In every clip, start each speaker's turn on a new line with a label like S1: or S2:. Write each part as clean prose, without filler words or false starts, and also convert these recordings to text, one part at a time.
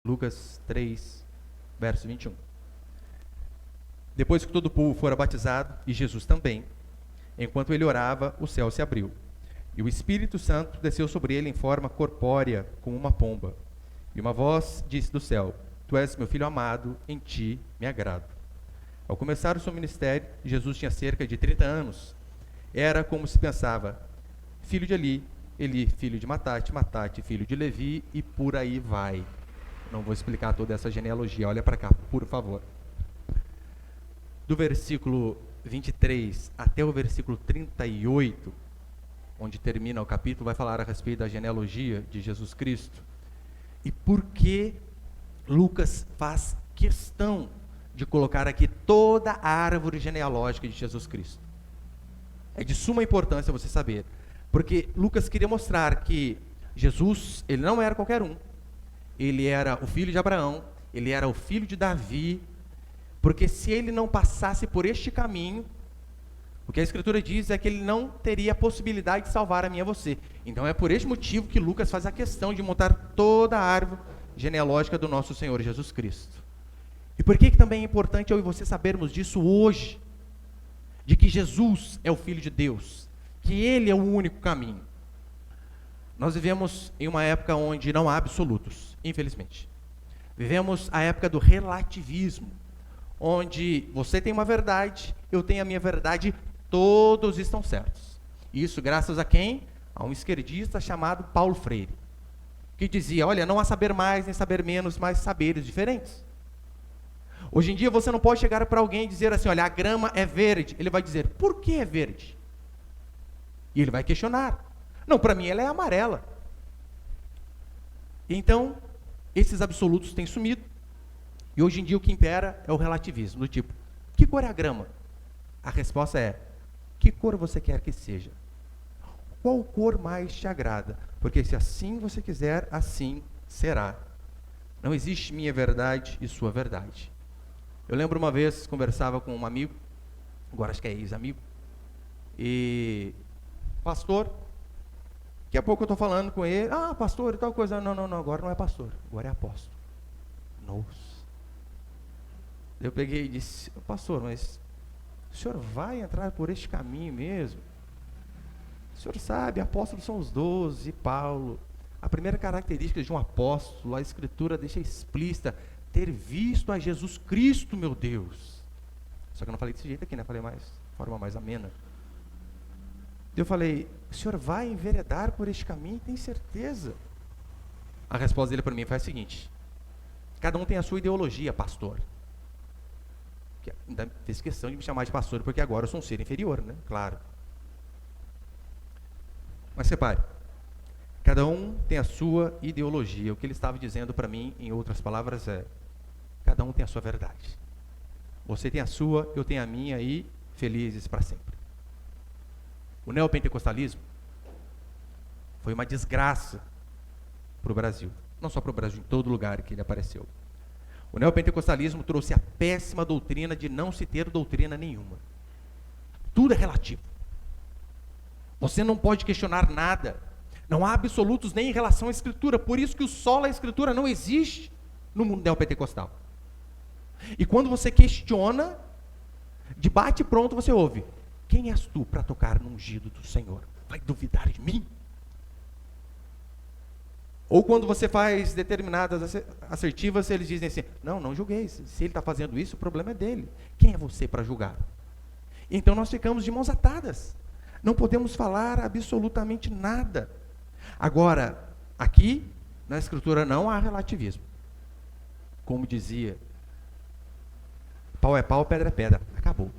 S1: Lucas 3, verso 21. Depois que todo o povo fora batizado, e Jesus também, enquanto ele orava, o céu se abriu. E o Espírito Santo desceu sobre ele em forma corpórea, como uma pomba. E uma voz disse do céu: Tu és meu filho amado, em ti me agrado. Ao começar o seu ministério, Jesus tinha cerca de 30 anos. Era como se pensava: filho de Eli, Eli, filho de Matate, Matate, filho de Levi, e por aí vai. Não vou explicar toda essa genealogia, olha para cá, por favor. Do versículo 23 até o versículo 38, onde termina o capítulo, vai falar a respeito da genealogia de Jesus Cristo. E por que Lucas faz questão de colocar aqui toda a árvore genealógica de Jesus Cristo? É de suma importância você saber, porque Lucas queria mostrar que Jesus, ele não era qualquer um. Ele era o filho de Abraão, ele era o filho de Davi, porque se ele não passasse por este caminho, o que a Escritura diz é que ele não teria a possibilidade de salvar a mim e a você. Então é por este motivo que Lucas faz a questão de montar toda a árvore genealógica do nosso Senhor Jesus Cristo. E por que também é importante eu e você sabermos disso hoje? De que Jesus é o Filho de Deus, que Ele é o único caminho. Nós vivemos em uma época onde não há absolutos, infelizmente. Vivemos a época do relativismo, onde você tem uma verdade, eu tenho a minha verdade, todos estão certos. Isso graças a quem? A um esquerdista chamado Paulo Freire, que dizia: olha, não há saber mais nem saber menos, mas saberes diferentes. Hoje em dia você não pode chegar para alguém e dizer assim: olha, a grama é verde. Ele vai dizer: por que é verde? E ele vai questionar: não, para mim ela é amarela. Então, esses absolutos têm sumido. E hoje em dia o que impera é o relativismo, do tipo: que cor é a grama? A resposta é: que cor você quer que seja? Qual cor mais te agrada? Porque se assim você quiser, assim será. Não existe minha verdade e sua verdade. Eu lembro uma vez, conversava com um amigo, agora acho que é ex-amigo, e pastor, daqui a pouco eu estou falando com ele: ah, pastor e tal coisa. Não, agora não é pastor, agora é apóstolo. Nossa. Eu peguei e disse: pastor, mas o senhor vai entrar por este caminho mesmo? O senhor sabe, apóstolos são os 12, Paulo. A primeira característica de um apóstolo, a Escritura deixa explícita: ter visto a Jesus Cristo, meu Deus. Só que eu não falei desse jeito aqui, né? Falei mais, de forma mais amena. Eu falei: o senhor vai enveredar por este caminho? Tem certeza? A resposta dele para mim foi a seguinte: cada um tem a sua ideologia, pastor. Que ainda fez questão de me chamar de pastor, porque agora eu sou um ser inferior, né? Claro. Mas repare, cada um tem a sua ideologia. O que ele estava dizendo para mim, em outras palavras, é: cada um tem a sua verdade. Você tem a sua, eu tenho a minha, e felizes para sempre. O neopentecostalismo foi uma desgraça para o Brasil. Não só para o Brasil, em todo lugar que ele apareceu. O neopentecostalismo trouxe a péssima doutrina de não se ter doutrina nenhuma. Tudo é relativo. Você não pode questionar nada. Não há absolutos nem em relação à Escritura. Por isso que o sola Escritura não existe no mundo neopentecostal. E quando você questiona, de bate pronto você ouve: quem és tu para tocar no ungido do Senhor? Vai duvidar de mim? Ou quando você faz determinadas assertivas, eles dizem assim: não julguei. Se ele está fazendo isso, o problema é dele. Quem é você para julgar? Então nós ficamos de mãos atadas. Não podemos falar absolutamente nada. Agora, aqui, na Escritura, não há relativismo. Como dizia, pau é pau, pedra é pedra. Acabou.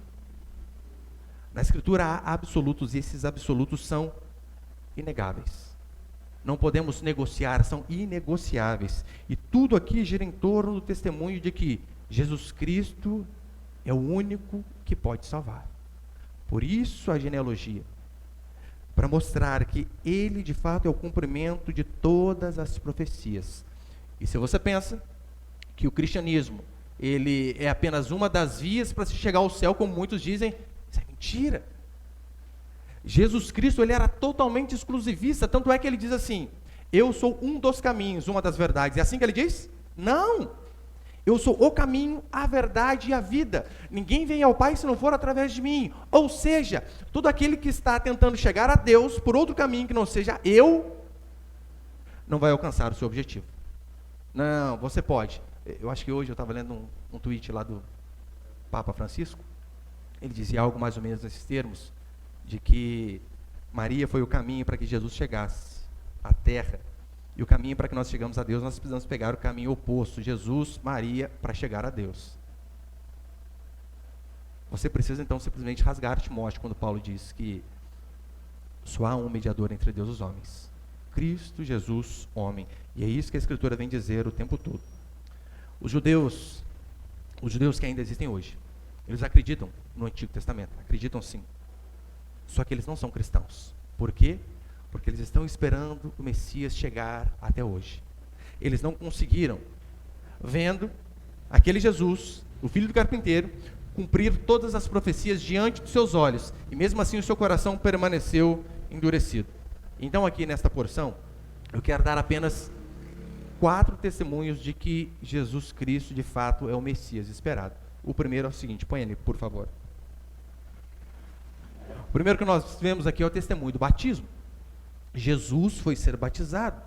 S1: Na Escritura há absolutos, e esses absolutos são inegáveis. Não podemos negociar, são inegociáveis. E tudo aqui gira em torno do testemunho de que Jesus Cristo é o único que pode salvar. Por isso a genealogia, para mostrar que ele de fato é o cumprimento de todas as profecias. E se você pensa que o cristianismo, ele é apenas uma das vias para se chegar ao céu, como muitos dizem, isso é mentira. Jesus Cristo, ele era totalmente exclusivista, tanto é que ele diz assim: eu sou um dos caminhos, uma das verdades. É assim que ele diz? Não! Eu sou o caminho, a verdade e a vida. Ninguém vem ao Pai se não for através de mim. Ou seja, todo aquele que está tentando chegar a Deus por outro caminho que não seja eu, não vai alcançar o seu objetivo. Não, você pode. Eu acho que hoje eu estava lendo um tweet lá do Papa Francisco. Ele dizia algo mais ou menos nesses termos, de que Maria foi o caminho para que Jesus chegasse à terra. E o caminho para que nós chegamos a Deus, nós precisamos pegar o caminho oposto, Jesus, Maria, para chegar a Deus. Você precisa então simplesmente rasgar Timóteo, quando Paulo diz que só há um mediador entre Deus e os homens. Cristo Jesus, homem. E é isso que a Escritura vem dizer o tempo todo. Os judeus que ainda existem hoje, eles acreditam no Antigo Testamento, acreditam sim. Só que eles não são cristãos. Por quê? Porque eles estão esperando o Messias chegar até hoje. Eles não conseguiram, vendo aquele Jesus, o filho do carpinteiro, cumprir todas as profecias diante dos seus olhos. E mesmo assim o seu coração permaneceu endurecido. Então aqui nesta porção, eu quero dar apenas 4 testemunhos de que Jesus Cristo de fato é o Messias esperado. O primeiro é o seguinte, põe ali, por favor. O primeiro que nós vemos aqui é o testemunho do batismo. Jesus foi ser batizado.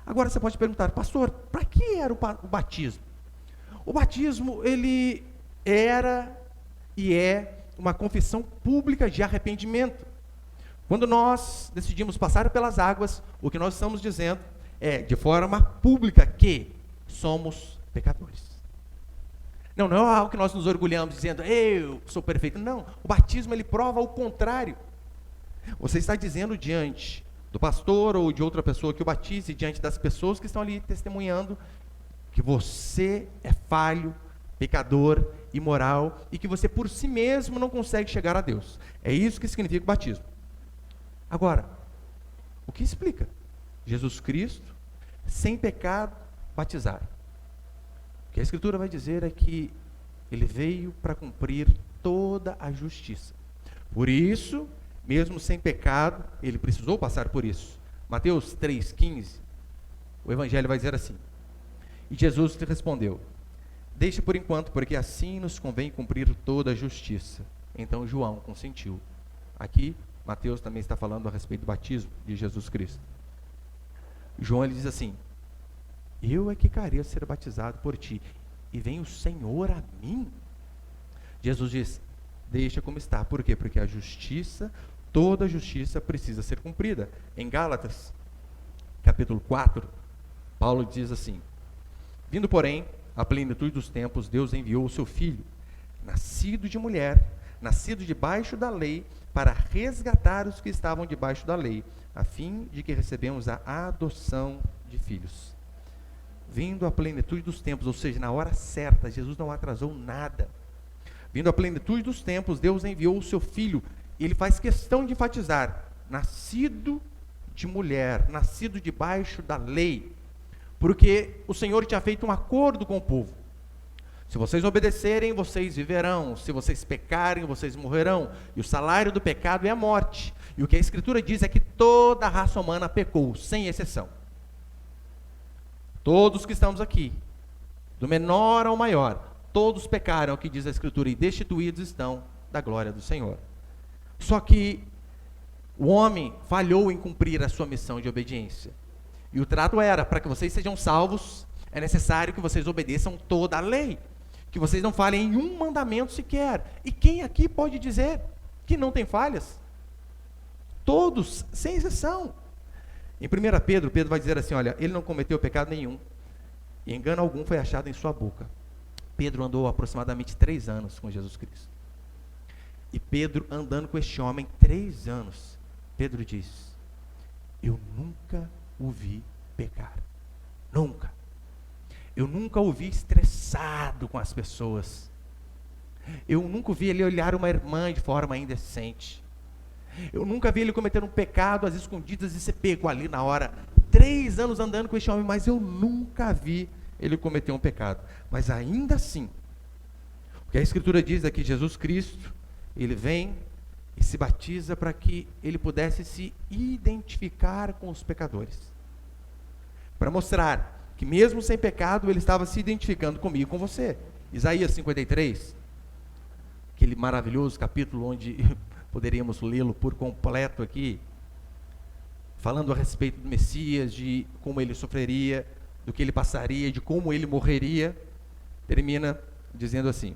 S1: Agora você pode perguntar, pastor, para que era o batismo? O batismo, ele era e é uma confissão pública de arrependimento. Quando nós decidimos passar pelas águas, o que nós estamos dizendo é, de forma pública, que somos pecadores. Não é algo que nós nos orgulhamos dizendo, eu sou perfeito. Não, o batismo ele prova o contrário. Você está dizendo diante do pastor ou de outra pessoa que o batize, diante das pessoas que estão ali testemunhando, que você é falho, pecador, imoral, e que você por si mesmo não consegue chegar a Deus. É isso que significa o batismo. Agora, o que explica Jesus Cristo, sem pecado, batizar? O que a Escritura vai dizer é que ele veio para cumprir toda a justiça. Por isso, mesmo sem pecado, ele precisou passar por isso. Mateus 3,15, o Evangelho vai dizer assim: e Jesus te respondeu, deixe por enquanto, porque assim nos convém cumprir toda a justiça. Então João consentiu. Aqui, Mateus também está falando a respeito do batismo de Jesus Cristo. João ele diz assim, eu é que queria ser batizado por ti, e vem o Senhor a mim? Jesus diz, deixa como está. Por quê? Porque a justiça, toda a justiça precisa ser cumprida. Em Gálatas, capítulo 4, Paulo diz assim, vindo porém a plenitude dos tempos, Deus enviou o seu Filho, nascido de mulher, nascido debaixo da lei, para resgatar os que estavam debaixo da lei, a fim de que recebemos a adoção de filhos. Vindo a plenitude dos tempos, ou seja, na hora certa, Jesus não atrasou nada. Vindo a plenitude dos tempos, Deus enviou o seu Filho, e ele faz questão de enfatizar, nascido de mulher, nascido debaixo da lei, porque o Senhor tinha feito um acordo com o povo. Se vocês obedecerem, vocês viverão. Se vocês pecarem, vocês morrerão. E o salário do pecado é a morte. E o que a Escritura diz é que toda a raça humana pecou, sem exceção. Todos que estamos aqui, do menor ao maior, todos pecaram, é o que diz a Escritura, e destituídos estão da glória do Senhor. Só que o homem falhou em cumprir a sua missão de obediência. E o trato era, para que vocês sejam salvos, é necessário que vocês obedeçam toda a lei. Que vocês não falhem em um mandamento sequer. E quem aqui pode dizer que não tem falhas? Todos, sem exceção. Em 1 Pedro vai dizer assim, olha, ele não cometeu pecado nenhum, e engano algum foi achado em sua boca. Pedro andou aproximadamente 3 anos com Jesus Cristo. E Pedro andando com este homem 3 anos, Pedro diz, eu nunca o vi pecar. Nunca. Eu nunca o vi estressado com as pessoas. Eu nunca vi ele olhar uma irmã de forma indecente. Eu nunca vi ele cometer um pecado às escondidas e ser pego ali na hora. 3 anos andando com este homem, mas eu nunca vi ele cometer um pecado. Mas ainda assim, o que a Escritura diz é que Jesus Cristo, ele vem e se batiza para que ele pudesse se identificar com os pecadores. Para mostrar que mesmo sem pecado, ele estava se identificando comigo e com você. Isaías 53, aquele maravilhoso capítulo onde poderíamos lê-lo por completo aqui, falando a respeito do Messias, de como ele sofreria, do que ele passaria, de como ele morreria, termina dizendo assim: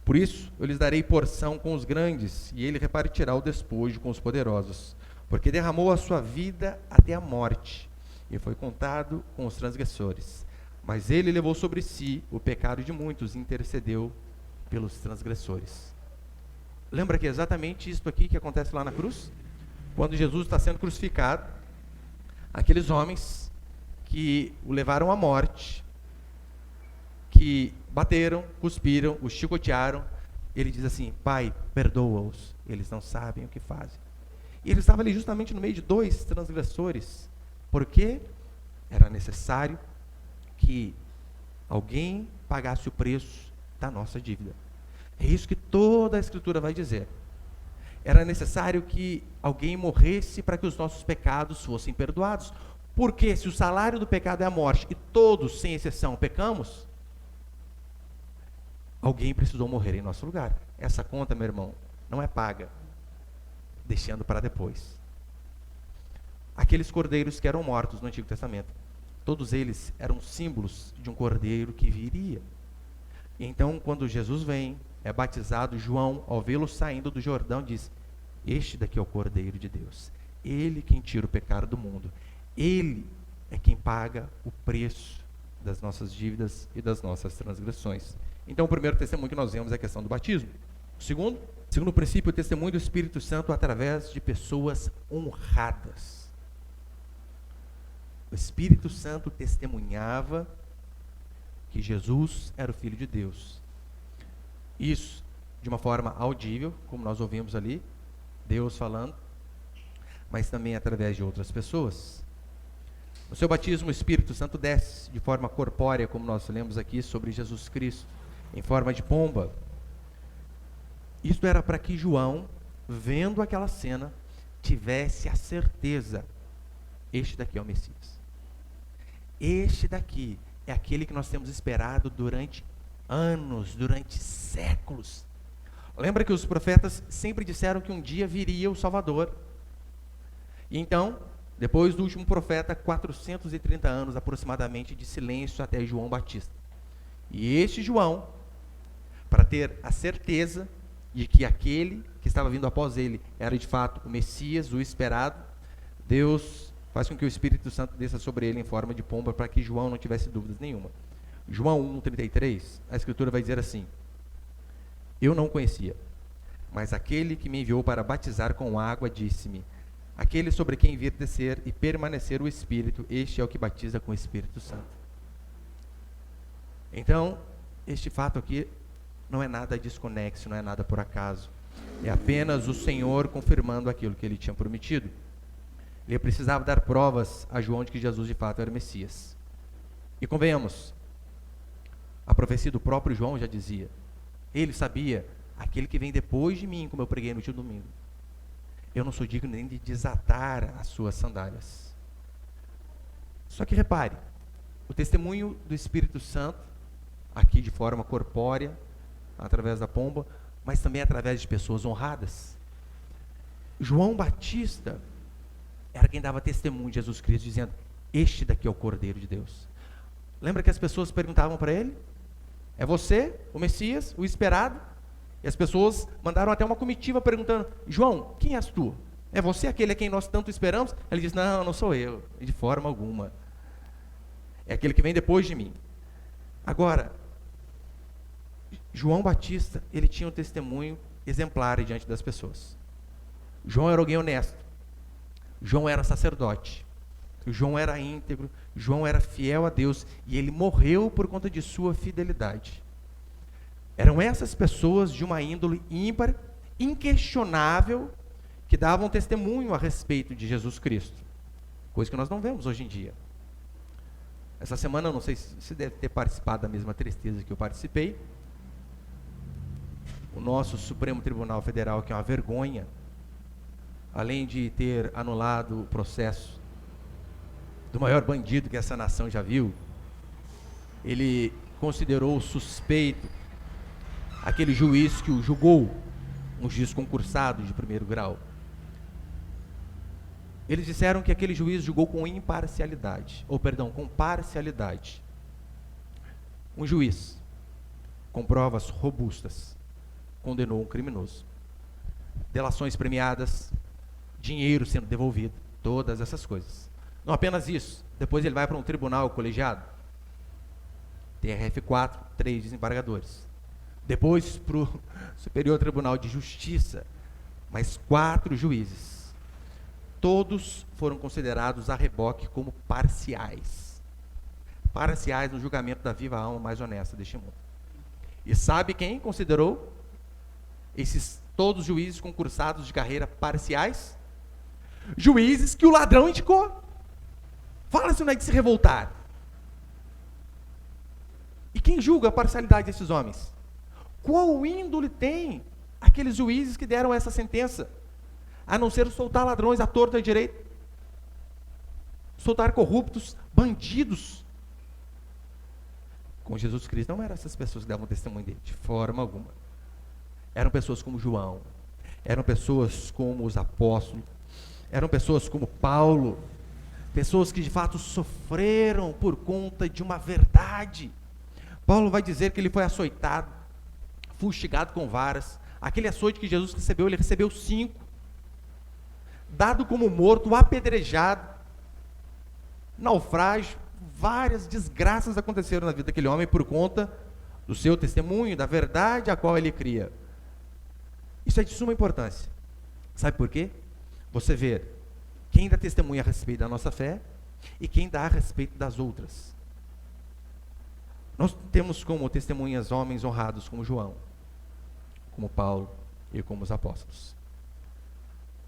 S1: por isso eu lhes darei porção com os grandes, e ele repartirá o despojo com os poderosos, porque derramou a sua vida até a morte, e foi contado com os transgressores. Mas ele levou sobre si o pecado de muitos e intercedeu pelos transgressores. Lembra que é exatamente isso aqui que acontece lá na cruz? Quando Jesus está sendo crucificado, aqueles homens que o levaram à morte, que bateram, cuspiram, o chicotearam, ele diz assim: Pai, perdoa-os, eles não sabem o que fazem. E ele estava ali justamente no meio de dois transgressores, porque era necessário que alguém pagasse o preço da nossa dívida. É isso que toda a Escritura vai dizer. Era necessário que alguém morresse para que os nossos pecados fossem perdoados. Porque se o salário do pecado é a morte, e todos, sem exceção, pecamos, alguém precisou morrer em nosso lugar. Essa conta, meu irmão, não é paga, deixando para depois. Aqueles cordeiros que eram mortos no Antigo Testamento, todos eles eram símbolos de um cordeiro que viria. E então, quando Jesus vem, é batizado, João, ao vê-lo saindo do Jordão, diz: este daqui é o Cordeiro de Deus, ele quem tira o pecado do mundo, ele é quem paga o preço das nossas dívidas e das nossas transgressões. Então, o primeiro testemunho que nós vemos é a questão do batismo. O segundo princípio, o testemunho do Espírito Santo através de pessoas honradas. O Espírito Santo testemunhava que Jesus era o Filho de Deus. Isso de uma forma audível, como nós ouvimos ali, Deus falando, mas também através de outras pessoas. No seu batismo, o Espírito Santo desce de forma corpórea, como nós lemos aqui sobre Jesus Cristo, em forma de pomba. Isso era para que João, vendo aquela cena, tivesse a certeza: este daqui é o Messias. Este daqui é aquele que nós temos esperado durante anos, durante séculos. Lembra que os profetas sempre disseram que um dia viria o Salvador. E então, depois do último profeta, 430 anos aproximadamente de silêncio até João Batista. E este João, para ter a certeza de que aquele que estava vindo após ele era de fato o Messias, o esperado, Deus faz com que o Espírito Santo desça sobre ele em forma de pomba, para que João não tivesse dúvidas nenhuma. João 1,33, a Escritura vai dizer assim: eu não o conhecia, mas aquele que me enviou para batizar com água disse-me: aquele sobre quem vir descer e permanecer o Espírito, este é o que batiza com o Espírito Santo. Então, este fato aqui não é nada desconexo, não é nada por acaso. É apenas o Senhor confirmando aquilo que ele tinha prometido. Ele precisava dar provas a João de que Jesus de fato era o Messias. E convenhamos, a profecia do próprio João já dizia, ele sabia: aquele que vem depois de mim, como eu preguei no último domingo, eu não sou digno nem de desatar as suas sandálias. Só que repare, o testemunho do Espírito Santo, aqui de forma corpórea, através da pomba, mas também através de pessoas honradas. João Batista era quem dava testemunho de Jesus Cristo, dizendo: este daqui é o Cordeiro de Deus. Lembra que as pessoas perguntavam para ele: é você, o Messias, o esperado? E as pessoas mandaram até uma comitiva perguntando: João, quem és tu? É você aquele a quem nós tanto esperamos? Ele diz: não, não sou eu, de forma alguma. É aquele que vem depois de mim. Agora, João Batista, ele tinha um testemunho exemplar diante das pessoas. João era alguém honesto. João era sacerdote. João era íntegro. João era fiel a Deus. E ele morreu por conta de sua fidelidade. Eram essas pessoas de uma índole ímpar, inquestionável, que davam testemunho a respeito de Jesus Cristo. Coisa que nós não vemos hoje em dia. Essa semana, eu não sei se você deve ter participado da mesma tristeza que eu participei. O nosso Supremo Tribunal Federal, que é uma vergonha, além de ter anulado o processo do maior bandido que essa nação já viu. Ele considerou suspeito aquele juiz que o julgou, um juiz concursado de primeiro grau. Eles disseram que aquele juiz julgou com imparcialidade, com parcialidade. Um juiz, com provas robustas, condenou um criminoso. Delações premiadas, dinheiro sendo devolvido, todas essas coisas. Não apenas isso, depois ele vai para um tribunal colegiado, TRF4, 3 desembargadores. Depois para o Superior Tribunal de Justiça, mais 4 juízes. Todos foram considerados a reboque como parciais. Parciais no julgamento da viva alma mais honesta deste mundo. E sabe quem considerou esses todos juízes concursados de carreira parciais? Juízes que o ladrão indicou. Fala se não é de se revoltar. E quem julga a parcialidade desses homens? Qual índole tem aqueles juízes que deram essa sentença? A não ser soltar ladrões à torta e à direita, soltar corruptos, bandidos. Com Jesus Cristo não eram essas pessoas que davam testemunho dele, de forma alguma. Eram pessoas como João, eram pessoas como os apóstolos, eram pessoas como Paulo, pessoas que de fato sofreram por conta de uma verdade. Paulo vai dizer que ele foi açoitado, fustigado com varas. Aquele açoite que Jesus recebeu, ele recebeu 5. Dado como morto, apedrejado, naufrágio, várias desgraças aconteceram na vida daquele homem por conta do seu testemunho, da verdade a qual ele cria. Isso é de suma importância. Sabe por quê? Você vê quem dá testemunho a respeito da nossa fé e quem dá a respeito das outras. Nós temos como testemunhas homens honrados como João, como Paulo e como os apóstolos.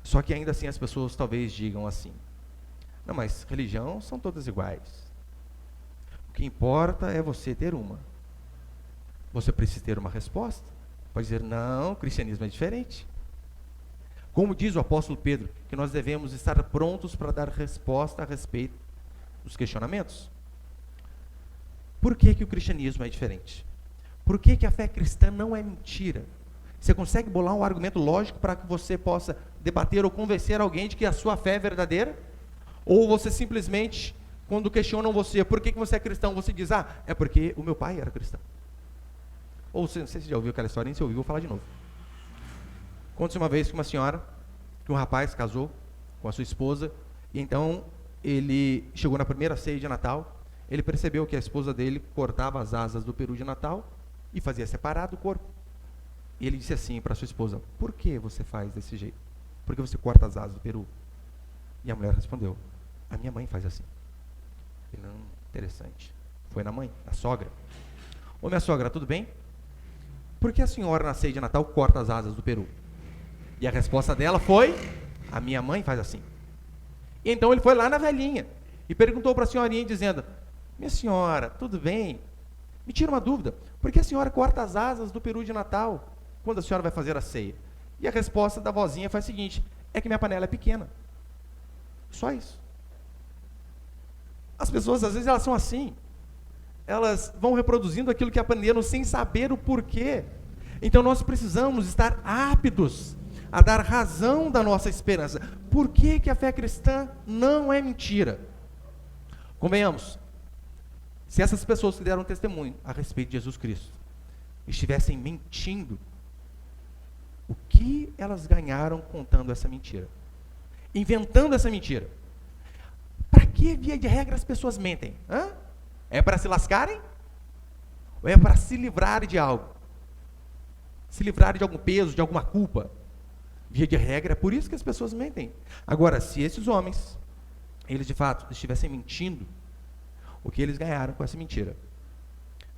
S1: Só que ainda assim as pessoas talvez digam assim: não, mas religião são todas iguais. O que importa é você ter uma. Você precisa ter uma resposta. Pode dizer, não, o cristianismo é diferente. Como diz o apóstolo Pedro, que nós devemos estar prontos para dar resposta a respeito dos questionamentos. Por que que o cristianismo é diferente? Por que que a fé cristã não é mentira? Você consegue bolar um argumento lógico para que você possa debater ou convencer alguém de que a sua fé é verdadeira? Ou você simplesmente, quando questionam você, por que que você é cristão, você diz, é porque o meu pai era cristão. Ou não sei se você já ouviu aquela história, se ouviu, vou falar de novo. Conta-se uma vez que uma senhora, que um rapaz casou com a sua esposa, e então ele chegou na primeira ceia de Natal, ele percebeu que a esposa dele cortava as asas do peru de Natal e fazia separado o corpo. E ele disse assim para sua esposa, por que você faz desse jeito? Por que você corta as asas do peru? E a mulher respondeu, a minha mãe faz assim. Ele, não, interessante. Foi na mãe, na sogra. Ô minha sogra, tudo bem? Por que a senhora na ceia de Natal corta as asas do peru? E a resposta dela foi, a minha mãe faz assim. E então ele foi lá na velhinha e perguntou para a senhorinha dizendo, minha senhora, tudo bem? Me tira uma dúvida, por que a senhora corta as asas do peru de Natal quando a senhora vai fazer a ceia? E a resposta da vozinha foi a seguinte, é que minha panela é pequena. Só isso. As pessoas, às vezes, elas são assim. Elas vão reproduzindo aquilo que aprenderam sem saber o porquê. Então, nós precisamos estar aptos a dar razão da nossa esperança. Por que que a fé cristã não é mentira? Convenhamos, se essas pessoas que deram testemunho a respeito de Jesus Cristo estivessem mentindo, o que elas ganharam contando essa mentira? Inventando essa mentira? Para que, via de regra, as pessoas mentem? É para se lascarem? Ou é para se livrarem de algo? Se livrarem de algum peso, de alguma culpa? Via de regra, é por isso que as pessoas mentem. Agora, se esses homens, eles de fato estivessem mentindo, o que eles ganharam com essa mentira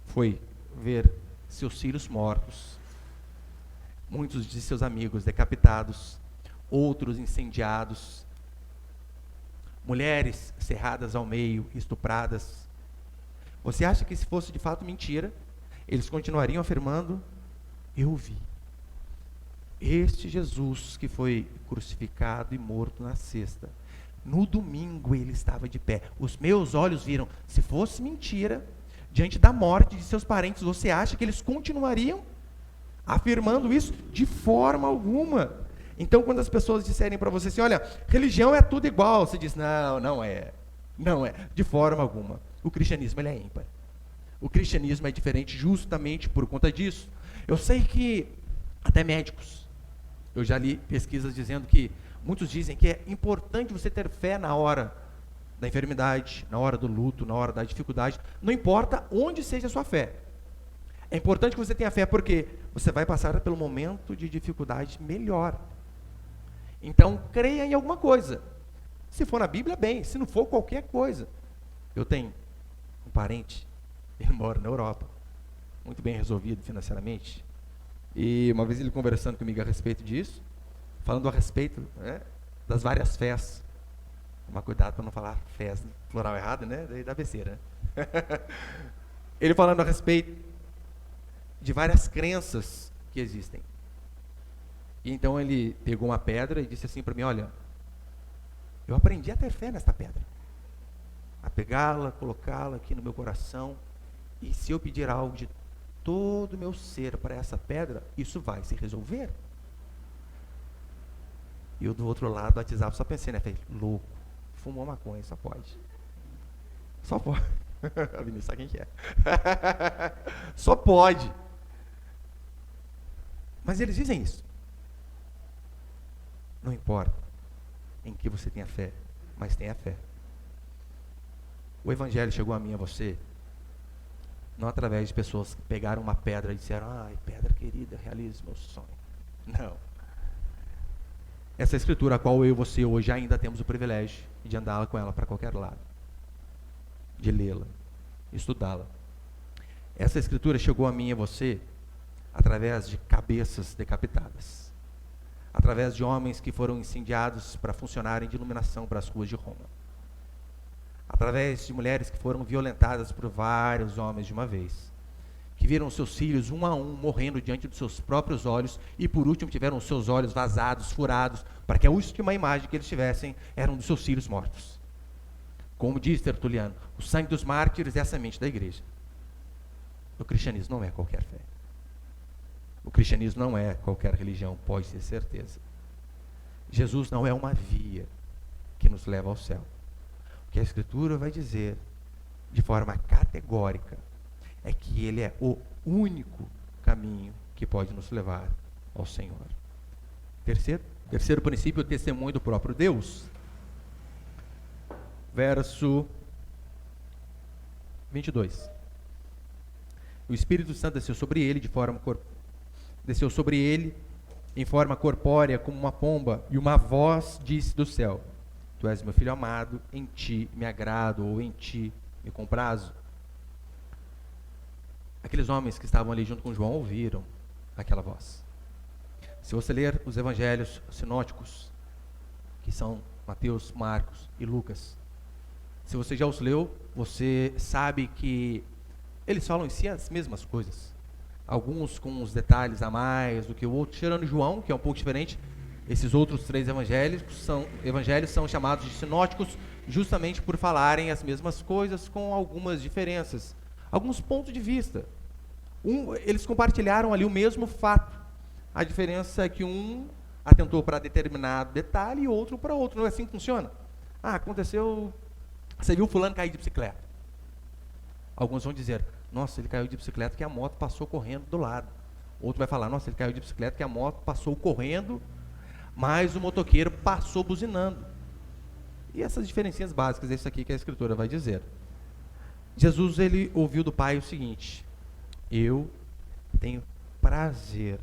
S1: foi ver seus filhos mortos, muitos de seus amigos decapitados, outros incendiados, mulheres cerradas ao meio, estupradas. Você acha que se fosse de fato mentira, eles continuariam afirmando, eu vi este Jesus que foi crucificado e morto na sexta, No domingo ele estava de pé. Os meus olhos viram. Se fosse mentira, diante da morte de seus parentes, você acha que eles continuariam afirmando isso? De forma alguma. Então, quando as pessoas disserem para você assim, olha, religião é tudo igual, você diz, não, não é. Não é, de forma alguma. O cristianismo ele é ímpar. O cristianismo é diferente justamente por conta disso. Eu sei que até médicos, eu já li pesquisas dizendo que muitos dizem que é importante você ter fé na hora da enfermidade, na hora do luto, na hora da dificuldade, não importa onde seja a sua fé. É importante que você tenha fé porque você vai passar pelo momento de dificuldade melhor. Então, creia em alguma coisa. Se for na Bíblia, bem. Se não for, qualquer coisa. Eu tenho um parente, ele mora na Europa, muito bem resolvido financeiramente. E uma vez ele conversando comigo a respeito disso, falando a respeito, né, das várias fés. Tomar cuidado para não falar fés no plural errado, né? Daí dá besteira, né? Ele falando a respeito de várias crenças que existem. E então ele pegou uma pedra e disse assim para mim, olha, eu aprendi a ter fé nesta pedra. A pegá-la, colocá-la aqui no meu coração. E se eu pedir algo de todo o meu ser para essa pedra, isso vai se resolver. E eu do outro lado do WhatsApp só pensei, né? Falei, louco, fumou maconha, só pode. Só pode. A Vinícius sabe quem que é. Só pode. Mas eles dizem isso. Não importa em que você tenha fé, mas tenha fé. O Evangelho chegou a mim e a você, não através de pessoas que pegaram uma pedra e disseram, ai, pedra querida, realize meu sonho. Não. Essa escritura, a qual eu e você hoje ainda temos o privilégio de andá-la com ela para qualquer lado, de lê-la, estudá-la. Essa escritura chegou a mim e a você através de cabeças decapitadas, através de homens que foram incendiados para funcionarem de iluminação para as ruas de Roma, através de mulheres que foram violentadas por vários homens de uma vez, que viram seus filhos um a um morrendo diante dos seus próprios olhos e por último tiveram os seus olhos vazados, furados, para que a última imagem que eles tivessem eram dos seus filhos mortos. Como diz Tertuliano, o sangue dos mártires é a semente da igreja. O cristianismo não é qualquer fé. O cristianismo não é qualquer religião, pode ter certeza. Jesus não é uma via que nos leva ao céu. O que a Escritura vai dizer, de forma categórica, é que Ele é o único caminho que pode nos levar ao Senhor. Terceiro princípio, o testemunho do próprio Deus. Verso 22. O Espírito Santo desceu sobre ele em forma corpórea como uma pomba, e uma voz disse do céu: Tu és meu filho amado, em ti me agrado, ou em ti me comprazo. Aqueles homens que estavam ali junto com João ouviram aquela voz. Se você ler os evangelhos sinóticos, que são Mateus, Marcos e Lucas, se você já os leu, você sabe que eles falam em si as mesmas coisas. Alguns com uns detalhes a mais do que o outro, tirando João, que é um pouco diferente. Esses outros três evangelhos são chamados de sinóticos justamente por falarem as mesmas coisas com algumas diferenças, alguns pontos de vista. Eles compartilharam ali o mesmo fato. A diferença é que um atentou para determinado detalhe e outro para outro. Não é assim que funciona? Aconteceu, você viu fulano cair de bicicleta. Alguns vão dizer, nossa, ele caiu de bicicleta que a moto passou correndo do lado. Outro vai falar, nossa, ele caiu de bicicleta que a moto passou correndo, mas o motoqueiro passou buzinando. E essas diferencinhas básicas, é isso aqui que a Escritura vai dizer. Jesus, ele ouviu do Pai o seguinte: eu tenho prazer,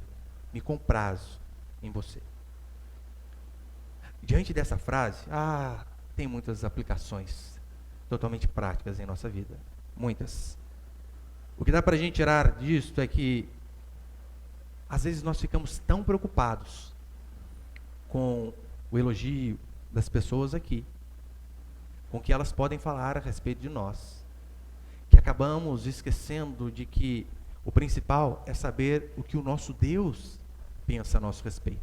S1: me comprazo em você. Diante dessa frase, tem muitas aplicações totalmente práticas em nossa vida. Muitas. O que dá para a gente tirar disso é que, às vezes, nós ficamos tão preocupados com o elogio das pessoas aqui, com o que elas podem falar a respeito de nós, que acabamos esquecendo de que o principal é saber o que o nosso Deus pensa a nosso respeito.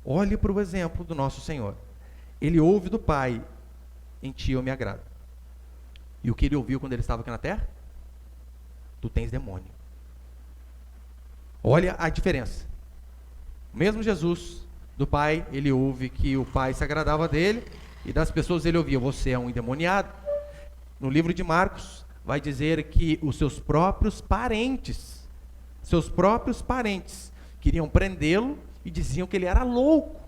S1: Olhe para o exemplo do nosso Senhor. Ele ouve do Pai: em ti eu me agrado. E o que ele ouviu quando ele estava aqui na terra? Tu tens demônio. Olha a diferença. O mesmo Jesus do Pai, ele ouve que o Pai se agradava dele, e das pessoas ele ouvia: você é um endemoniado. No livro de Marcos, vai dizer que os seus próprios parentes queriam prendê-lo e diziam que ele era louco.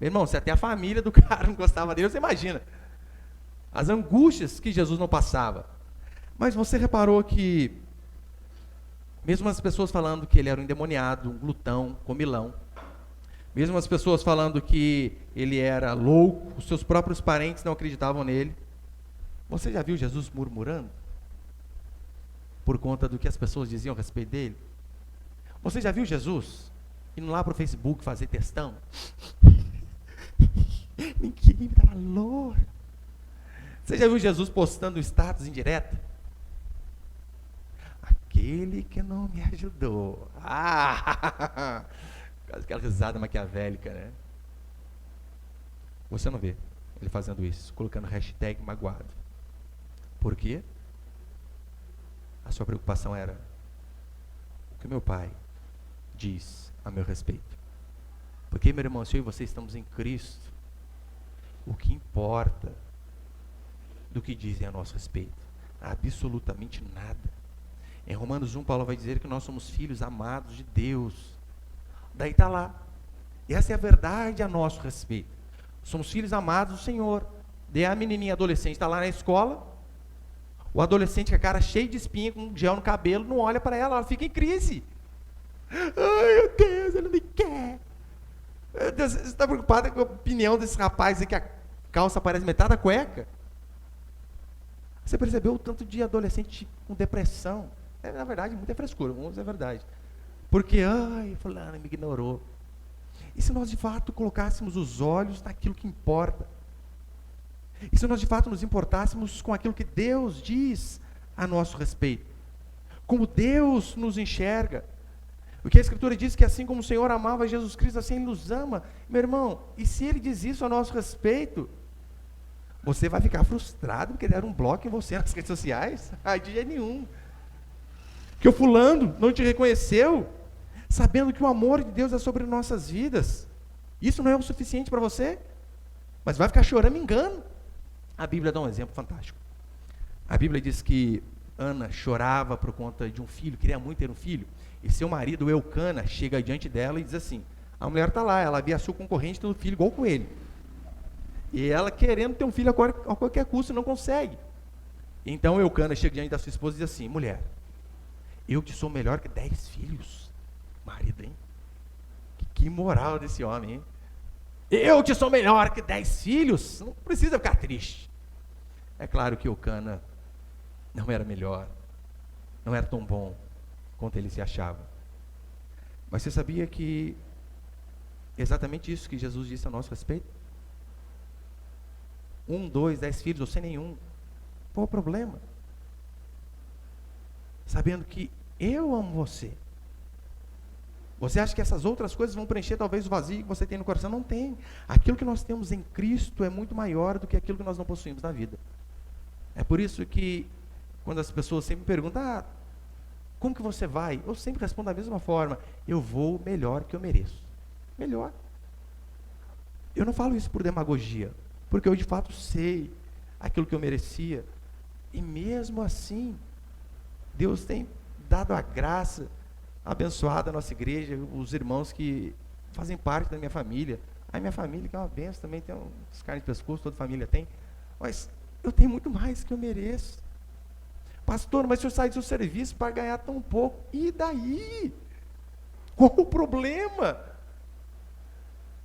S1: Meu irmão, se até a família do cara não gostava dele, você imagina as angústias que Jesus não passava. Mas você reparou que, mesmo as pessoas falando que ele era um endemoniado, um glutão, comilão, mesmo as pessoas falando que ele era louco, os seus próprios parentes não acreditavam nele. Você já viu Jesus murmurando por conta do que as pessoas diziam a respeito dele? Você já viu Jesus indo lá para o Facebook fazer textão? Ninguém me dá valor. Você já viu Jesus postando status em direta? Aquele que não me ajudou. Quase aquela risada maquiavélica, né? Você não vê ele fazendo isso, colocando hashtag magoado. Por quê? A sua preocupação era: o que meu pai diz a meu respeito? Porque, meu irmão, se eu e você estamos em Cristo, o que importa do que dizem a nosso respeito? Absolutamente nada. Em Romanos 1, Paulo vai dizer que nós somos filhos amados de Deus. Daí está lá. Essa é a verdade a nosso respeito. Somos filhos amados do Senhor. Daí a menininha adolescente está lá na escola, o adolescente com a cara cheia de espinha, com gel no cabelo, não olha para ela fica em crise. Ai, meu Deus, ele não me quer. Meu Deus, você está preocupada com a opinião desse rapaz aí que a calça parece metade da cueca? Você percebeu o tanto de adolescente com depressão? Na verdade, muita frescura, vamos dizer a verdade. Porque, fulano me ignorou. E se nós de fato colocássemos os olhos naquilo que importa? E se nós de fato nos importássemos com aquilo que Deus diz a nosso respeito? Como Deus nos enxerga? Porque a Escritura diz que assim como o Senhor amava Jesus Cristo, assim Ele nos ama. Meu irmão, e se Ele diz isso a nosso respeito, você vai ficar frustrado porque deram um bloco em você nas redes sociais? De jeito nenhum. Que o fulano não te reconheceu, sabendo que o amor de Deus é sobre nossas vidas. Isso não é o suficiente para você? Mas vai ficar chorando engano. A Bíblia dá um exemplo fantástico. A Bíblia diz que Ana chorava por conta de um filho, queria muito ter um filho, e seu marido, Eucana, chega diante dela e diz assim: a mulher está lá, ela havia sua concorrente tendo um filho igual com ele. E ela querendo ter um filho a qualquer custo, não consegue. Então Eucana chega diante da sua esposa e diz assim: mulher, eu te sou melhor que 10 filhos. Marido, hein? Que moral desse homem, hein? Eu te sou melhor que 10 filhos? Não precisa ficar triste. É claro que Eucana não era melhor, não era tão bom quanto ele se achava. Mas você sabia que exatamente isso que Jesus disse a nosso respeito? 1, 2, 10 filhos ou sem nenhum, qual o problema? Sabendo que eu amo você. Você acha que essas outras coisas vão preencher talvez o vazio que você tem no coração? Não tem. Aquilo que nós temos em Cristo é muito maior do que aquilo que nós não possuímos na vida. É por isso que, quando as pessoas sempre me perguntam: como que você vai? Eu sempre respondo da mesma forma: eu vou melhor que eu mereço. Melhor. Eu não falo isso por demagogia, porque eu de fato sei aquilo que eu merecia. E mesmo assim, Deus tem dado a graça, abençoado a nossa igreja, os irmãos que fazem parte da minha família. A minha família, que é uma bênção, também tem uns carnes de pescoço, toda família tem. Mas eu tenho muito mais que eu mereço. Pastor, mas o senhor sai do seu serviço para ganhar tão pouco. E daí? Qual o problema?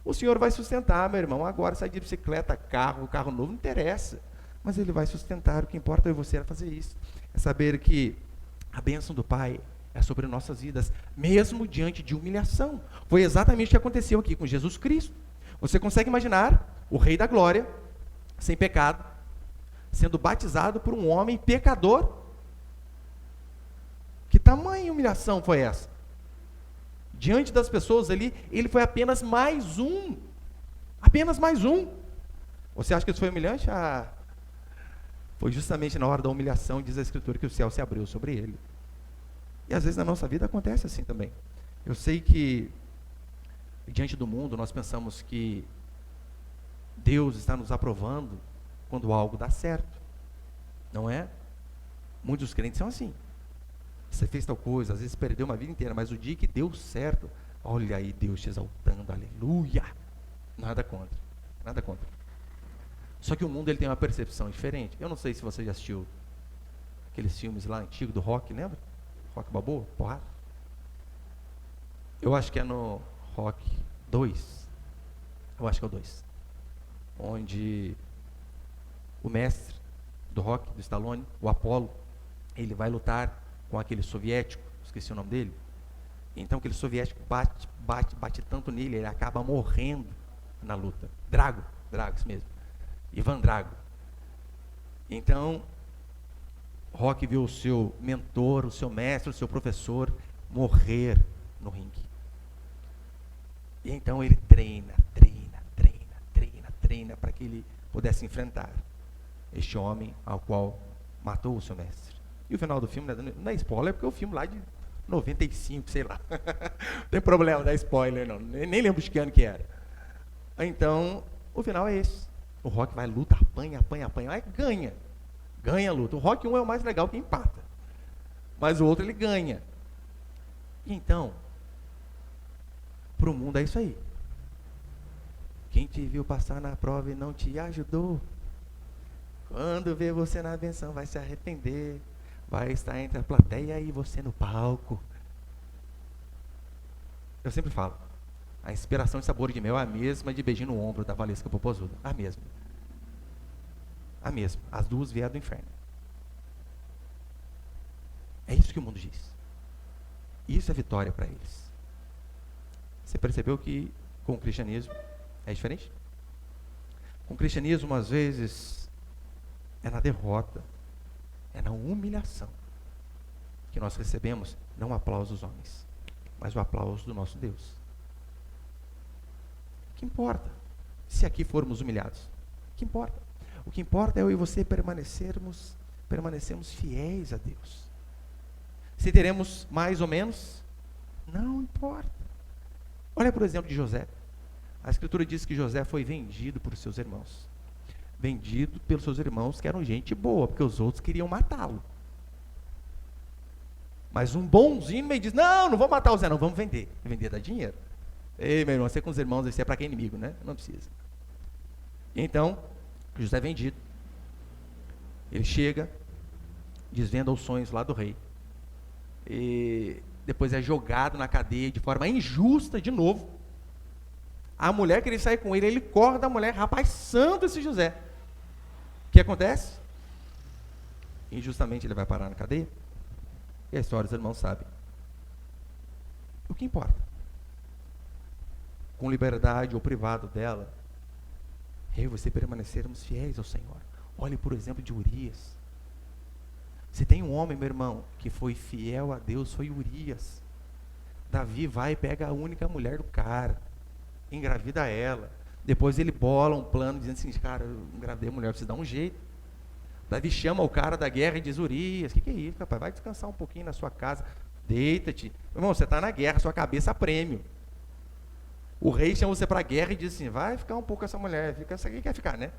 S1: O senhor vai sustentar, meu irmão. Agora sai de bicicleta, carro novo, não interessa. Mas ele vai sustentar. O que importa é você fazer isso. É saber que a bênção do Pai é sobre nossas vidas, mesmo diante de humilhação. Foi exatamente o que aconteceu aqui com Jesus Cristo. Você consegue imaginar o Rei da Glória, sem pecado, sendo batizado por um homem pecador? Que tamanha humilhação foi essa? Diante das pessoas ali, ele foi apenas mais um. Apenas mais um. Você acha que isso foi humilhante? Ah, foi justamente na hora da humilhação, diz a Escritura, que o céu se abriu sobre ele. E às vezes na nossa vida acontece assim também. Eu sei que, diante do mundo, nós pensamos que Deus está nos aprovando quando algo dá certo. Não é? Muitos crentes são assim. Você fez tal coisa, às vezes perdeu uma vida inteira, mas o dia que deu certo, olha aí Deus te exaltando, aleluia. Nada contra, nada contra. Só que o mundo ele tem uma percepção diferente. Eu não sei se você já assistiu aqueles filmes lá antigos do Rock, lembra? Rock Balboa, porrada. Eu acho que é no Rock 2. Eu acho que é o 2. Onde o mestre do Rock, do Stallone, o Apollo, ele vai lutar com aquele soviético, esqueci o nome dele. Então aquele soviético bate tanto nele, ele acaba morrendo na luta. Drago, isso mesmo. Ivan Drago. Então, Rock viu o seu mentor, o seu mestre, o seu professor morrer no ringue. E então ele treina para que ele pudesse enfrentar este homem ao qual matou o seu mestre. E o final do filme, não é spoiler, porque é o filme lá de 95, sei lá. Não tem problema, não é spoiler não, nem lembro de que ano que era. Então, o final é esse. O Rock vai, luta, apanha, aí ganha a luta. O Rock 1 é o mais legal, que empata. Mas o outro ele ganha. Então, para o mundo é isso aí. Quem te viu passar na prova e não te ajudou, quando vê você na benção vai se arrepender. Vai estar entre a plateia e você no palco. Eu sempre falo, a inspiração de Sabor de Mel é a mesma de Beijinho no Ombro, da Valesca Popozuda. A mesma. As duas vieram do inferno. É isso que o mundo diz. Isso é vitória para eles. Você percebeu que com o cristianismo é diferente? Com o cristianismo, às vezes, é na derrota, é na humilhação que nós recebemos, não o aplauso dos homens, mas o aplauso do nosso Deus. O que importa? Se aqui formos humilhados, o que importa? O que importa é eu e você permanecermos fiéis a Deus. Se teremos mais ou menos, não importa. Olha por exemplo de José. A Escritura diz que José foi vendido por seus irmãos. Vendido pelos seus irmãos, que eram gente boa, porque os outros queriam matá-lo. Mas um bonzinho me diz, não vou matar o Zé, não, vamos vender. Vender dá dinheiro. Ei, meu irmão, você com os irmãos, isso é para quem é inimigo, né? Não precisa. Então, José é vendido. Ele chega, desvenda os sonhos lá do rei. E depois é jogado na cadeia de forma injusta de novo. A mulher queria sair com ele, ele corre da mulher, rapaz santo esse José. O que acontece? Injustamente ele vai parar na cadeia. E a história os irmãos sabem. O que importa? Com liberdade ou privado dela, eu e você permanecermos fiéis ao Senhor. Olhe por exemplo de Urias. Se tem um homem, meu irmão, que foi fiel a Deus, foi Urias. Davi vai e pega a única mulher do cara, engravida ela. Depois ele bola um plano dizendo assim, cara, eu engravidei a mulher, preciso dar um jeito. Davi chama o cara da guerra e diz, Urias, o que é isso, rapaz? Vai descansar um pouquinho na sua casa, deita-te. Irmão, você está na guerra, sua cabeça a prêmio. O rei chama você para a guerra e diz assim, vai ficar um pouco com essa mulher, fica, essa aqui quer ficar, né?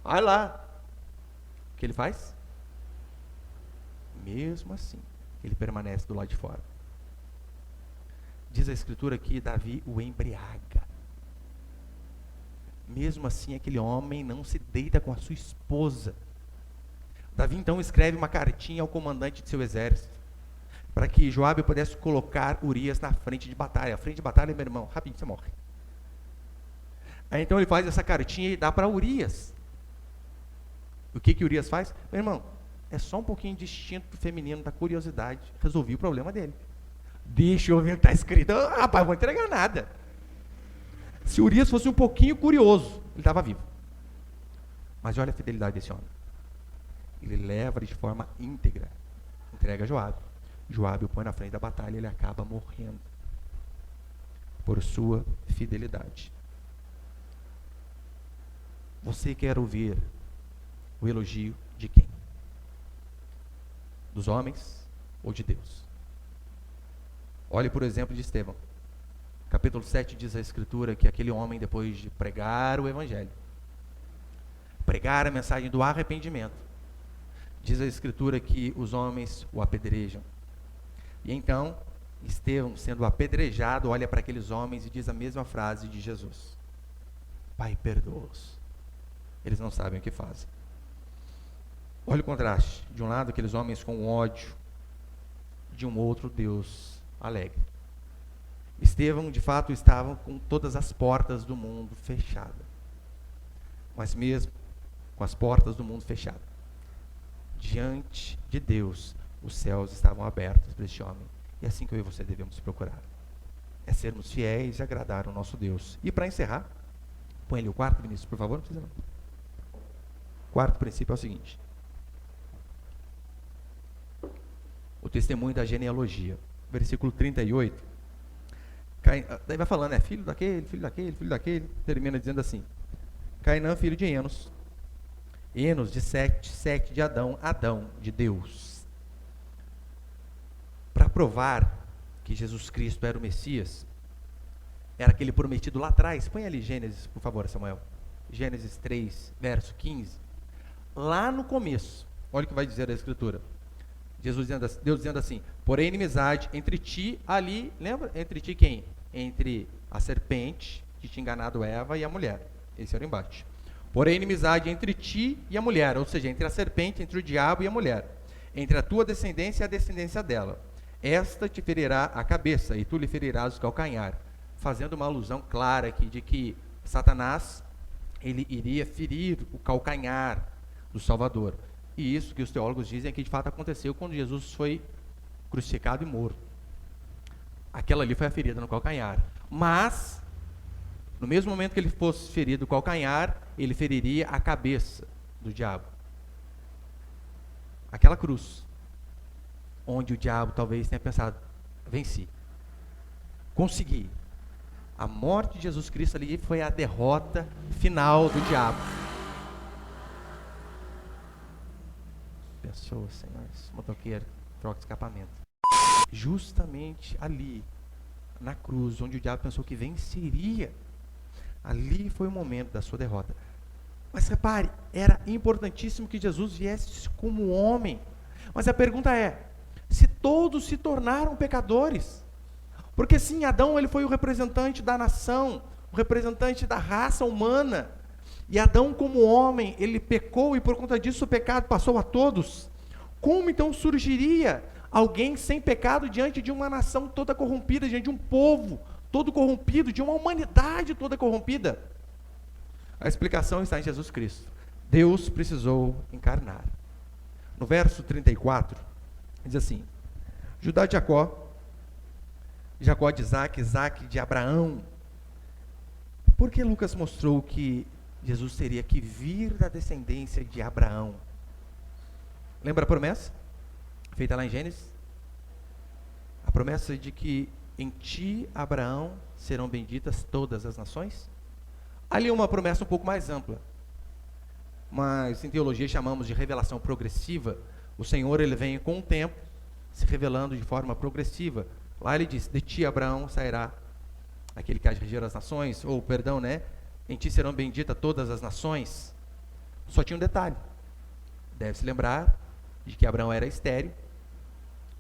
S1: Vai lá. O que ele faz? Mesmo assim, ele permanece do lado de fora. Diz a Escritura que Davi o embriaga. Mesmo assim, aquele homem não se deita com a sua esposa. Davi então escreve uma cartinha ao comandante de seu exército, para que Joabe pudesse colocar Urias na frente de batalha. A frente de batalha, meu irmão, rapidinho você morre. Aí então ele faz essa cartinha e dá para Urias. O que Urias faz? Meu irmão, é só um pouquinho de instinto feminino, da curiosidade. Resolvi o problema dele. Deixa eu ver o que está escrito. Rapaz, não vou entregar nada. Se Urias fosse um pouquinho curioso, ele estava vivo. Mas olha a fidelidade desse homem. Ele leva de forma íntegra. Entrega a Joabe. Joabe o põe na frente da batalha e ele acaba morrendo. Por sua fidelidade. Você quer ouvir o elogio de quem? Dos homens ou de Deus? Olhe por exemplo de Estevão. Capítulo 7 diz a Escritura que aquele homem, depois de pregar o Evangelho, pregar a mensagem do arrependimento, diz a Escritura que os homens o apedrejam. E então, Estevão, sendo apedrejado, olha para aqueles homens e diz a mesma frase de Jesus: Pai, perdoa-os, eles não sabem o que fazem. Olha o contraste. De um lado, aqueles homens com ódio, de um outro, Deus alegre. Estevão, de fato, estava com todas as portas do mundo fechadas. Mas mesmo com as portas do mundo fechadas, diante de Deus, os céus estavam abertos para este homem. E é assim que eu e você devemos procurar. É sermos fiéis e agradar o nosso Deus. E para encerrar, põe ali o quarto, Vinícius, por favor. Não precisa não. O quarto princípio é o seguinte: o testemunho da genealogia. Versículo 38. Daí vai falando, filho daquele, filho daquele, filho daquele. Termina dizendo assim: Cainã, filho de Enos. Enos de Sete, Sete de Adão, Adão de Deus. Para provar que Jesus Cristo era o Messias, era aquele prometido lá atrás. Põe ali Gênesis, por favor, Samuel. Gênesis 3, verso 15. Lá no começo, olha o que vai dizer a Escritura. Deus dizendo assim: porém inimizade entre ti, ali, lembra? Entre ti quem? Entre a serpente, que tinha enganado Eva, e a mulher. Esse era o embate. Porém inimizade entre ti e a mulher, ou seja, entre a serpente, entre o diabo e a mulher. Entre a tua descendência e a descendência dela. Esta te ferirá a cabeça, e tu lhe ferirás o calcanhar. Fazendo uma alusão clara aqui de que Satanás, ele iria ferir o calcanhar do Salvador. E isso que os teólogos dizem é que de fato aconteceu quando Jesus foi crucificado e morto. Aquela ali foi a ferida no calcanhar. Mas, no mesmo momento que ele fosse ferido o calcanhar, ele feriria a cabeça do diabo. Aquela cruz, onde o diabo talvez tenha pensado: venci, consegui. A morte de Jesus Cristo ali foi a derrota final do diabo. Pessoas, senhores, motoqueiro, troca de escapamento. Justamente ali, na cruz, onde o diabo pensou que venceria, ali foi o momento da sua derrota. Mas repare, era importantíssimo que Jesus viesse como homem. Mas a pergunta é: se todos se tornaram pecadores? Porque sim, Adão, ele foi o representante da nação, o representante da raça humana. E Adão, como homem, ele pecou e por conta disso o pecado passou a todos. Como então surgiria alguém sem pecado diante de uma nação toda corrompida, diante de um povo todo corrompido, de uma humanidade toda corrompida? A explicação está em Jesus Cristo. Deus precisou encarnar. No verso 34, diz assim: Judá de Jacó, Jacó de Isaac, Isaac de Abraão. Por que Lucas mostrou que Jesus teria que vir da descendência de Abraão? Lembra a promessa feita lá em Gênesis? A promessa de que em ti, Abraão, serão benditas todas as nações? Ali é uma promessa um pouco mais ampla, mas em teologia chamamos de revelação progressiva. O Senhor, ele vem com o tempo se revelando de forma progressiva. Lá ele diz: de ti, Abraão, sairá aquele que há de reger as nações, ou perdão, em ti serão benditas todas as nações. Só tinha um detalhe: deve se lembrar de que Abraão era estéril,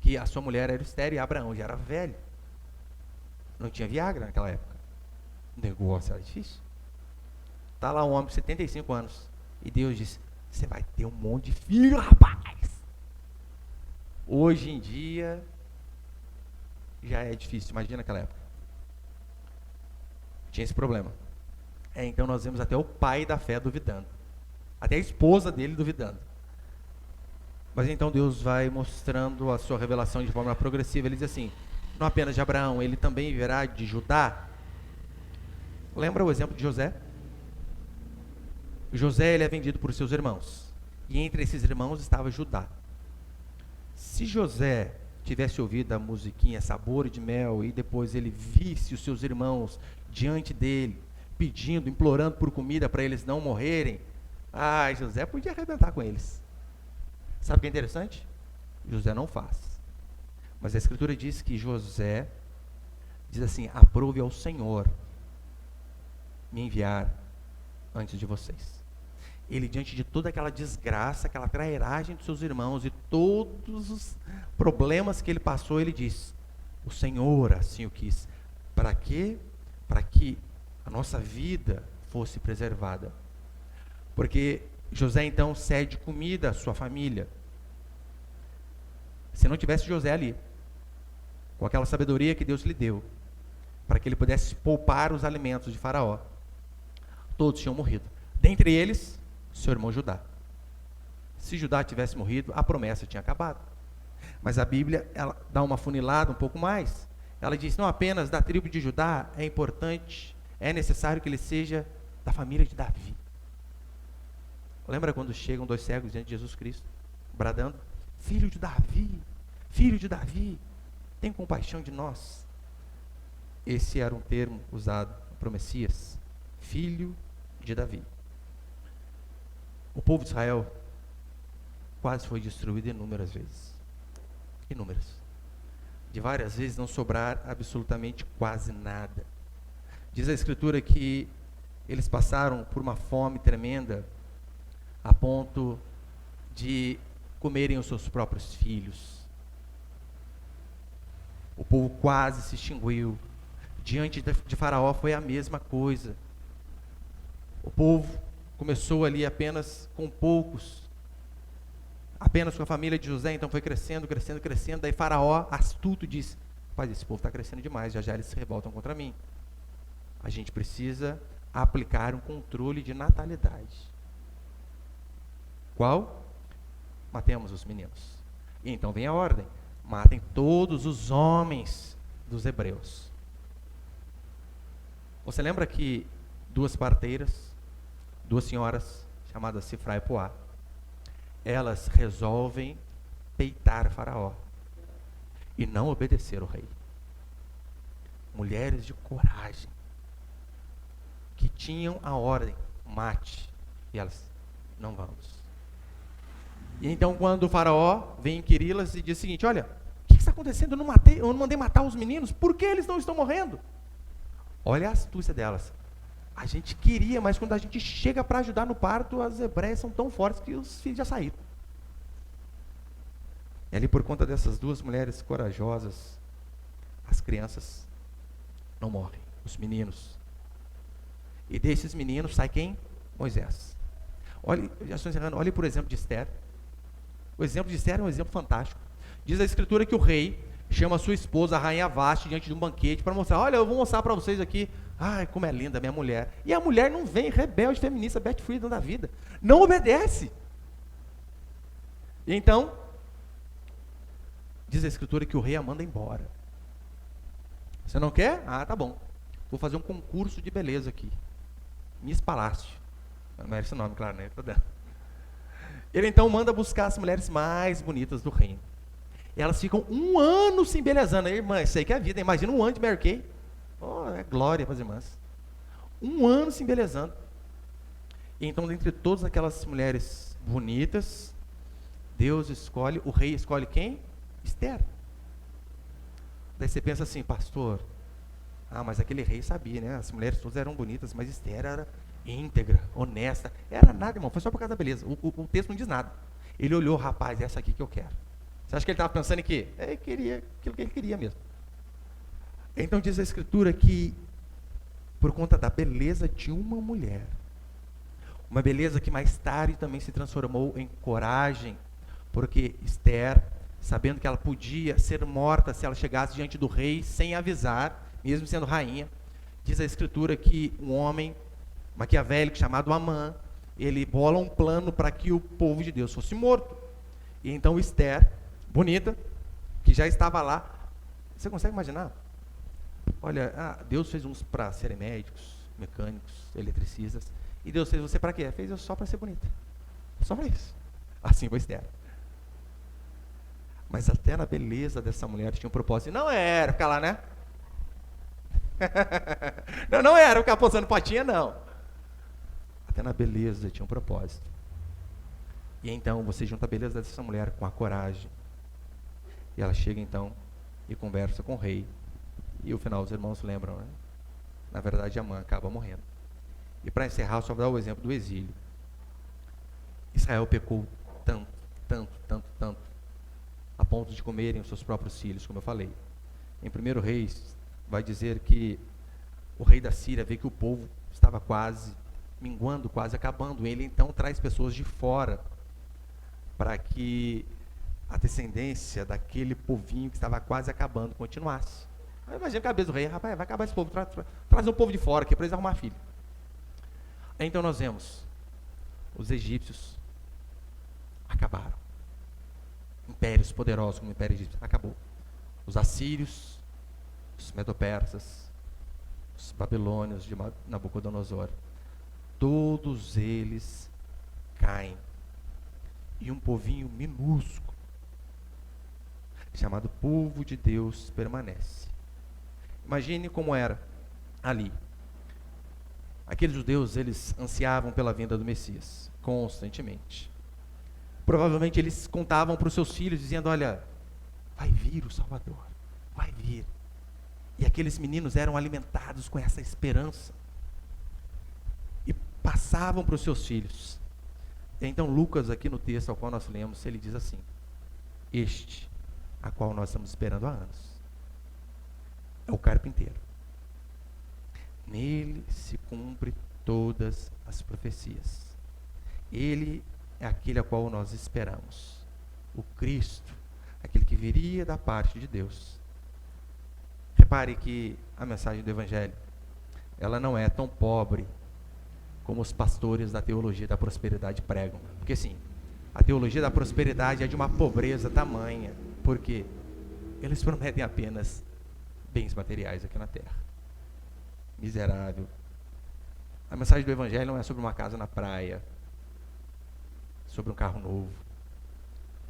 S1: que a sua mulher era estéril e Abraão já era velho. Não tinha Viagra naquela época. O negócio era difícil. Está lá um homem de 75 anos e Deus diz: você vai ter um monte de filho, rapaz. Hoje em dia já é difícil, imagina naquela época. Tinha esse problema. Então nós vemos até o pai da fé duvidando, até a esposa dele duvidando. Mas então Deus vai mostrando a sua revelação de forma progressiva. Ele diz assim: não apenas de Abraão, ele também virá de Judá. Lembra o exemplo de José? José, ele é vendido por seus irmãos, e entre esses irmãos estava Judá. Se José tivesse ouvido a musiquinha Sabor de Mel, e depois ele visse os seus irmãos diante dele, pedindo, implorando por comida para eles não morrerem. José podia arrebentar com eles. Sabe o que é interessante? José não faz. Mas a Escritura diz que José diz assim: aprove ao Senhor me enviar antes de vocês. Ele, diante de toda aquela desgraça, aquela trairagem dos seus irmãos e todos os problemas que ele passou, ele diz: o Senhor assim o quis. Para quê? Para que a nossa vida fosse preservada. Porque José então cede comida à sua família. Se não tivesse José ali, com aquela sabedoria que Deus lhe deu, para que ele pudesse poupar os alimentos de Faraó, todos tinham morrido. Dentre eles, seu irmão Judá. Se Judá tivesse morrido, a promessa tinha acabado. Mas a Bíblia, ela dá uma funilada um pouco mais. Ela diz: não apenas da tribo de Judá é importante, é necessário que ele seja da família de Davi. Lembra quando chegam 2 cegos diante de Jesus Cristo, bradando: filho de Davi, tem compaixão de nós. Esse era um termo usado para o Messias, filho de Davi. O povo de Israel quase foi destruído inúmeras vezes. Inúmeras. De várias vezes não sobrar absolutamente quase nada. Diz a Escritura que eles passaram por uma fome tremenda, a ponto de comerem os seus próprios filhos. O povo quase se extinguiu. Diante de Faraó foi a mesma coisa. O povo começou ali apenas com poucos, apenas com a família de José, então foi crescendo. Daí Faraó, astuto, disse: rapaz, esse povo está crescendo demais, já eles se revoltam contra mim. A gente precisa aplicar um controle de natalidade. Qual? Matemos os meninos. E então vem a ordem: matem todos os homens dos hebreus. Você lembra que 2 parteiras, 2 senhoras chamadas Sifra e Puá, elas resolvem peitar Faraó e não obedecer o rei. Mulheres de coragem, que tinham a ordem: mate. E elas: não vamos. E então quando o Faraó vem inquiri-las e diz o seguinte: olha, o que está acontecendo? Eu não mandei matar os meninos, por que eles não estão morrendo? Olha a astúcia delas. A gente queria, mas quando a gente chega para ajudar no parto, as hebreias são tão fortes que os filhos já saíram. E ali, por conta dessas 2 mulheres corajosas, as crianças não morrem, os meninos. E desses meninos sai quem? Moisés. Olha, já estou encerrando, olhe por exemplo de Esther. O exemplo de Esther é um exemplo fantástico. Diz a Escritura que o rei chama a sua esposa, a rainha Vasti, diante de um banquete para mostrar: olha, eu vou mostrar para vocês aqui, como é linda a minha mulher. E a mulher não vem, rebelde, feminista, Betty Friedan da vida, não obedece. E então, diz a Escritura que o rei a manda embora. Você não quer? Tá bom, vou fazer um concurso de beleza aqui, Miss Palácio. Não era esse nome, claro, né? Ele então manda buscar as mulheres mais bonitas do reino. Elas ficam 1 ano se embelezando. Irmã, isso aí que é a vida. Imagina 1 ano de Mary Kay. É glória para as irmãs. 1 ano se embelezando. E então, dentre todas aquelas mulheres bonitas, Deus escolhe, o rei escolhe quem? Esther. Daí você pensa assim: pastor, mas aquele rei sabia, né? As mulheres todas eram bonitas, mas Esther era íntegra, honesta. Era nada, irmão, foi só por causa da beleza. O texto não diz nada. Ele olhou: rapaz, essa aqui que eu quero. Você acha que ele estava pensando em quê? Ele queria aquilo que ele queria mesmo. Então diz a Escritura que, por conta da beleza de uma mulher, uma beleza que mais tarde também se transformou em coragem, porque Esther, sabendo que ela podia ser morta se ela chegasse diante do rei sem avisar, mesmo sendo rainha, diz a Escritura que um homem maquiavélico chamado Amã, ele bola um plano para que o povo de Deus fosse morto. E então Esther, bonita, que já estava lá, você consegue imaginar? Olha, Deus fez uns para serem médicos, mecânicos, eletricistas, e Deus fez você para quê? Fez eu só para ser bonita, só para isso. Assim foi Esther. Mas até na beleza dessa mulher tinha um propósito. Não era ficar lá, né? Não, não era ficar postando potinha, não. Até na beleza tinha um propósito. E então você junta a beleza dessa mulher com a coragem. E ela chega então e conversa com o rei. E no final os irmãos lembram, né? Na verdade, Amã acaba morrendo. E para encerrar, só vou dar o exemplo do exílio. Israel pecou tanto, tanto, tanto, tanto, a ponto de comerem os seus próprios filhos, como eu falei. Em 1 Reis, vai dizer que o rei da Síria vê que o povo estava quase minguando, quase acabando. Ele então traz pessoas de fora para que a descendência daquele povinho que estava quase acabando continuasse. Aí imagina a cabeça do rei, rapaz, vai acabar esse povo, traz um povo de fora aqui para eles arrumar filho. Então nós vemos, os egípcios acabaram. Impérios poderosos como o Império Egípcio acabou. Os assírios, os medo-persas, os babilônios de Nabucodonosor, todos eles caem. E um povinho minúsculo, chamado povo de Deus, permanece. Imagine como era ali. Aqueles judeus, eles ansiavam pela vinda do Messias, constantemente. Provavelmente eles contavam para os seus filhos, dizendo, olha, vai vir o Salvador, vai vir. E aqueles meninos eram alimentados com essa esperança. E passavam para os seus filhos. Então Lucas, aqui no texto ao qual nós lemos, ele diz assim, este, a qual nós estamos esperando há anos, é o carpinteiro. Nele se cumpre todas as profecias. Ele é aquele a qual nós esperamos. O Cristo, aquele que viria da parte de Deus. Repare que a mensagem do Evangelho, ela não é tão pobre como os pastores da teologia da prosperidade pregam. Porque sim, a teologia da prosperidade é de uma pobreza tamanha. Porque eles prometem apenas bens materiais aqui na terra. Miserável. A mensagem do Evangelho não é sobre uma casa na praia, sobre um carro novo,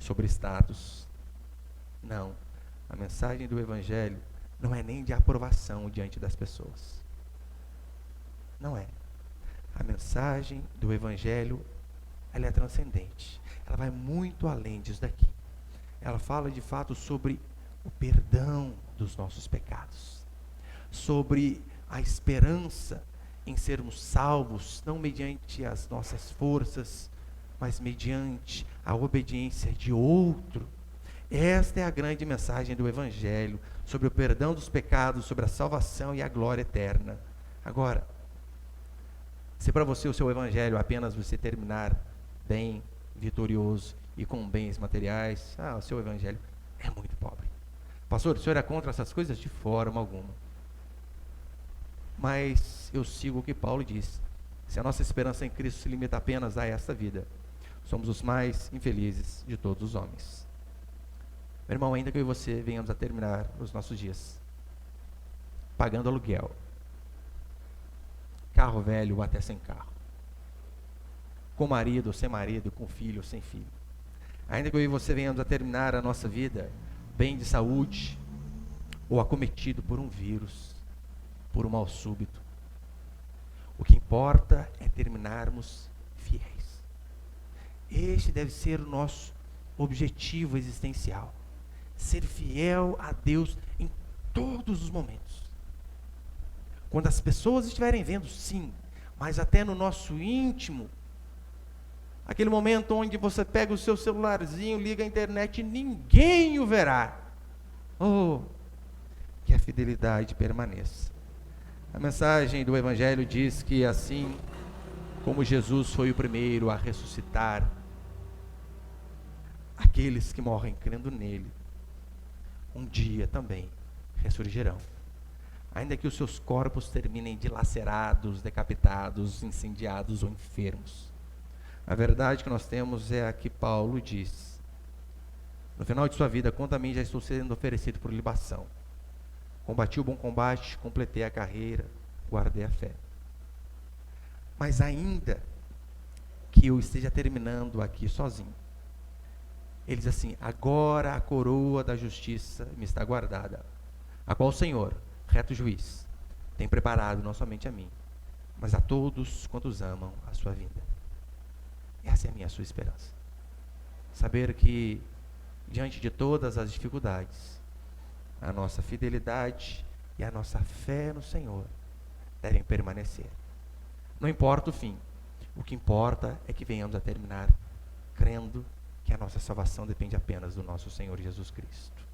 S1: sobre status. Não. A mensagem do Evangelho não é nem de aprovação diante das pessoas. Não é. A mensagem do Evangelho, ela é transcendente. Ela vai muito além disso daqui. Ela fala de fato sobre o perdão dos nossos pecados. Sobre a esperança em sermos salvos, não mediante as nossas forças, mas mediante a obediência de outro. Esta é a grande mensagem do Evangelho, sobre o perdão dos pecados, sobre a salvação e a glória eterna. Agora, se para você o seu Evangelho apenas você terminar bem, vitorioso e com bens materiais, o seu Evangelho é muito pobre. Pastor, o senhor é contra essas coisas? De forma alguma. Mas eu sigo o que Paulo diz. Se a nossa esperança em Cristo se limita apenas a esta vida, somos os mais infelizes de todos os homens. Meu irmão, ainda que eu e você venhamos a terminar os nossos dias pagando aluguel, carro velho ou até sem carro, com marido ou sem marido, com filho ou sem filho, ainda que eu e você venhamos a terminar a nossa vida bem de saúde ou acometido por um vírus, por um mal súbito, o que importa é terminarmos fiéis. Este deve ser o nosso objetivo existencial. Ser fiel a Deus em todos os momentos. Quando as pessoas estiverem vendo, sim, mas até no nosso íntimo, aquele momento onde você pega o seu celularzinho, liga a internet e ninguém o verá. Oh, que a fidelidade permaneça. A mensagem do Evangelho diz que assim como Jesus foi o primeiro a ressuscitar, aqueles que morrem crendo nele, um dia também ressurgirão. Ainda que os seus corpos terminem dilacerados, decapitados, incendiados ou enfermos. A verdade que nós temos é a que Paulo diz. No final de sua vida, quanto a mim, já estou sendo oferecido por libação. Combati o bom combate, completei a carreira, guardei a fé. Mas ainda que eu esteja terminando aqui sozinho, ele diz assim, agora a coroa da justiça me está guardada, a qual o Senhor, reto juiz, tem preparado não somente a mim, mas a todos quantos amam a sua vinda. Essa é a sua esperança. Saber que, diante de todas as dificuldades, a nossa fidelidade e a nossa fé no Senhor devem permanecer. Não importa o fim, o que importa é que venhamos a terminar crendo que a nossa salvação depende apenas do nosso Senhor Jesus Cristo.